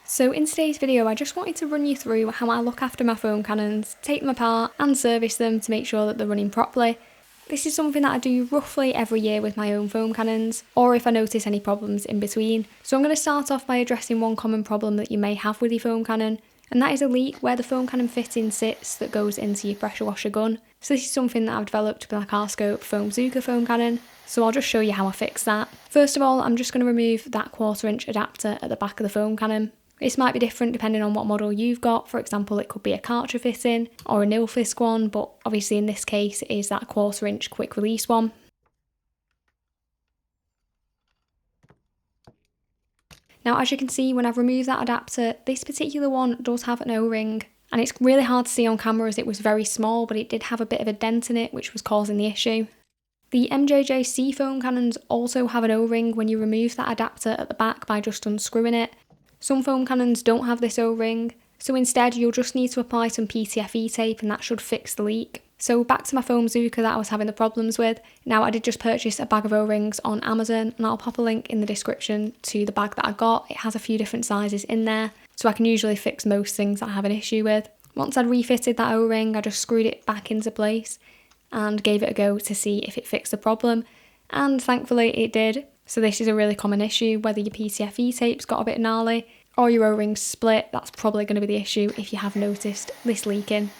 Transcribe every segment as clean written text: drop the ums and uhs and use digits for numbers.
So in today's video, I just wanted to run you through how I look after my foam cannons, take them apart and service them to make sure that they're running properly. This is something that I do roughly every year with my own foam cannons, or if I notice any problems in between. So I'm going to start off by addressing one common problem that you may have with your foam cannon, and that is a leak where the foam cannon fitting sits that goes into your pressure washer gun. So this is something that I've developed with my Carscope foam Zuka foam cannon, so I'll just show you how I fix that. First of all, I'm just going to remove that 1/4 inch adapter at the back of the foam cannon. This might be different depending on what model you've got. For example, it could be a Karcher fitting or a Nilfisk one, but obviously in this case it is that 1/4 inch quick release one. Now, as you can see, when I've removed that adapter, this particular one does have an O-ring, and it's really hard to see on camera as it was very small, but it did have a bit of a dent in it, which was causing the issue. The MJJC foam cannons also have an O-ring when you remove that adapter at the back by just unscrewing it. Some foam cannons don't have this O-ring, so instead you'll just need to apply some PTFE tape and that should fix the leak. So back to my foam Zuka that I was having the problems with. Now, I did just purchase a bag of O-rings on Amazon, and I'll pop a link in the description to the bag that I got. It has a few different sizes in there, so I can usually fix most things that I have an issue with. Once I'd refitted that O-ring, I just screwed it back into place and gave it a go to see if it fixed the problem, and thankfully it did. So this is a really common issue, whether your PTFE tape's got a bit gnarly or your O-ring's split. That's probably going to be the issue if you have noticed this leaking.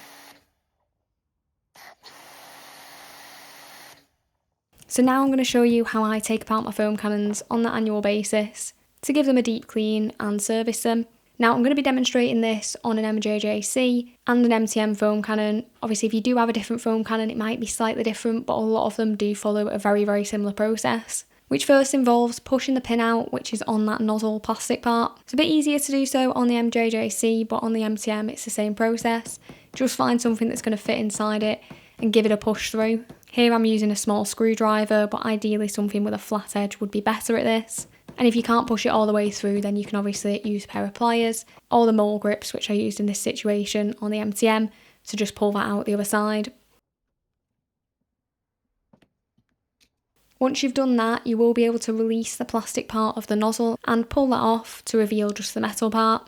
So now I'm going to show you how I take apart my foam cannons on that annual basis to give them a deep clean and service them. Now, I'm going to be demonstrating this on an MJJC and an MTM foam cannon. Obviously, if you do have a different foam cannon, it might be slightly different, but a lot of them do follow a very similar process, which first involves pushing the pin out, which is on that nozzle plastic part. It's a bit easier to do so on the MJJC, but on the MTM it's the same process. Just find something that's going to fit inside it and give it a push through. Here I'm using a small screwdriver, but ideally something with a flat edge would be better at this. And if you can't push it all the way through, then you can obviously use a pair of pliers or the mole grips, which I used in this situation on the MTM, to just pull that out the other side. Once you've done that, you will be able to release the plastic part of the nozzle and pull that off to reveal just the metal part.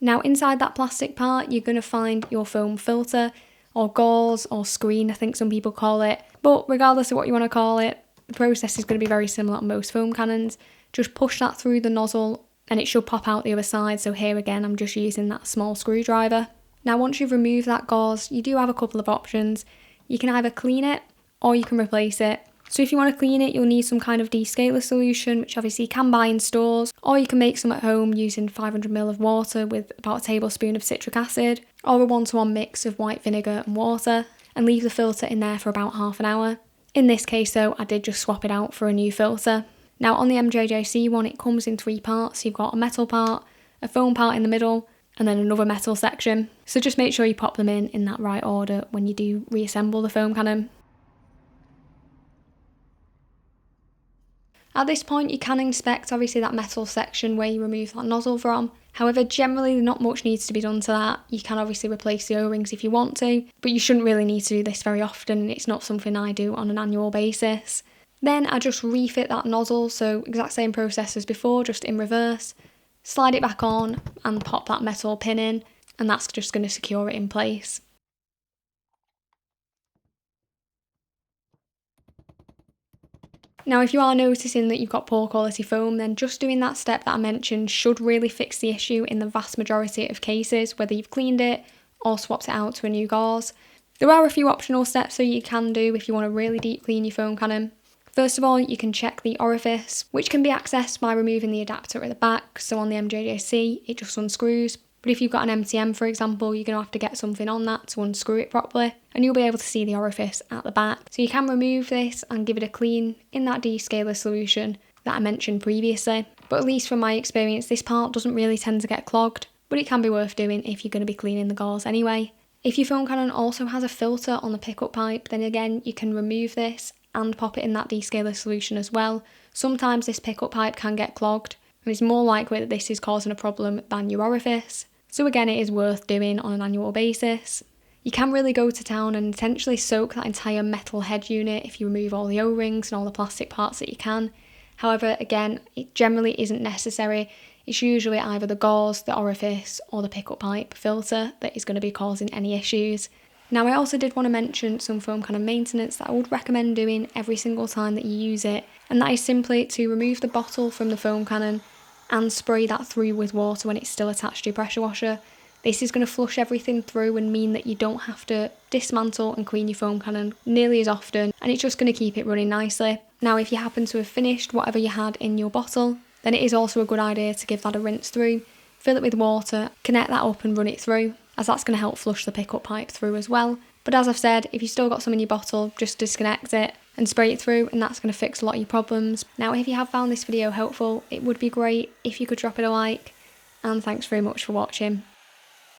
Now, inside that plastic part, you're going to find your foam filter, or gauze, or screen, I think some people call it. But regardless of what you want to call it, the process is going to be very similar on most foam cannons. Just push that through the nozzle and it should pop out the other side. So here again, I'm just using that small screwdriver. Now, once you've removed that gauze, you do have a couple of options. You can either clean it or you can replace it. So if you want to clean it, you'll need some kind of descaler solution, which obviously you can buy in stores, or you can make some at home using 500 ml of water with about a tablespoon of citric acid, or a 1-to-1 mix of white vinegar and water, and leave the filter in there for about half an hour. In this case though, I did just swap it out for a new filter. Now, on the MJJC one, it comes in 3 parts. You've got a metal part, a foam part in the middle, and then another metal section. So just make sure you pop them in that right order when you do reassemble the foam cannon. At this point, you can inspect obviously that metal section where you remove that nozzle from. However, generally not much needs to be done to that. You can obviously replace the O-rings if you want to, but you shouldn't really need to do this very often. It's not something I do on an annual basis. Then I just refit that nozzle, so exact same process as before, just in reverse. Slide it back on and pop that metal pin in, and that's just going to secure it in place. Now, if you are noticing that you've got poor quality foam, then just doing that step that I mentioned should really fix the issue in the vast majority of cases, whether you've cleaned it or swapped it out to a new gauze. There are a few optional steps that you can do if you want to really deep clean your foam cannon. First of all, you can check the orifice, which can be accessed by removing the adapter at the back. So on the MJJC, it just unscrews. But if you've got an MTM, for example, you're going to have to get something on that to unscrew it properly, and you'll be able to see the orifice at the back. So you can remove this and give it a clean in that descaler solution that I mentioned previously. But at least from my experience, this part doesn't really tend to get clogged, but it can be worth doing if you're going to be cleaning the gauze anyway. If your foam cannon also has a filter on the pickup pipe, then again, you can remove this and pop it in that descaler solution as well. Sometimes this pickup pipe can get clogged, and it's more likely that this is causing a problem than your orifice. So again, it is worth doing on an annual basis. You can really go to town and potentially soak that entire metal head unit if you remove all the O-rings and all the plastic parts that you can. However, again, it generally isn't necessary. it's usually either the gauze, the orifice, or the pickup pipe filter that is going to be causing any issues. Now, I also did want to mention some foam cannon maintenance that I would recommend doing every single time that you use it, and that is simply to remove the bottle from the foam cannon and spray that through with water when it's still attached to your pressure washer. This is going to flush everything through and mean that you don't have to dismantle and clean your foam cannon nearly as often, and it's just going to keep it running nicely. Now, if you happen to have finished whatever you had in your bottle, then it is also a good idea to give that a rinse through, fill it with water, connect that up and run it through, as that's going to help flush the pickup pipe through as well. But as I've said, if you've still got some in your bottle, just disconnect it and spray it through, and that's going to fix a lot of your problems. Now, if you have found this video helpful, it would be great if you could drop it a like, and thanks very much for watching.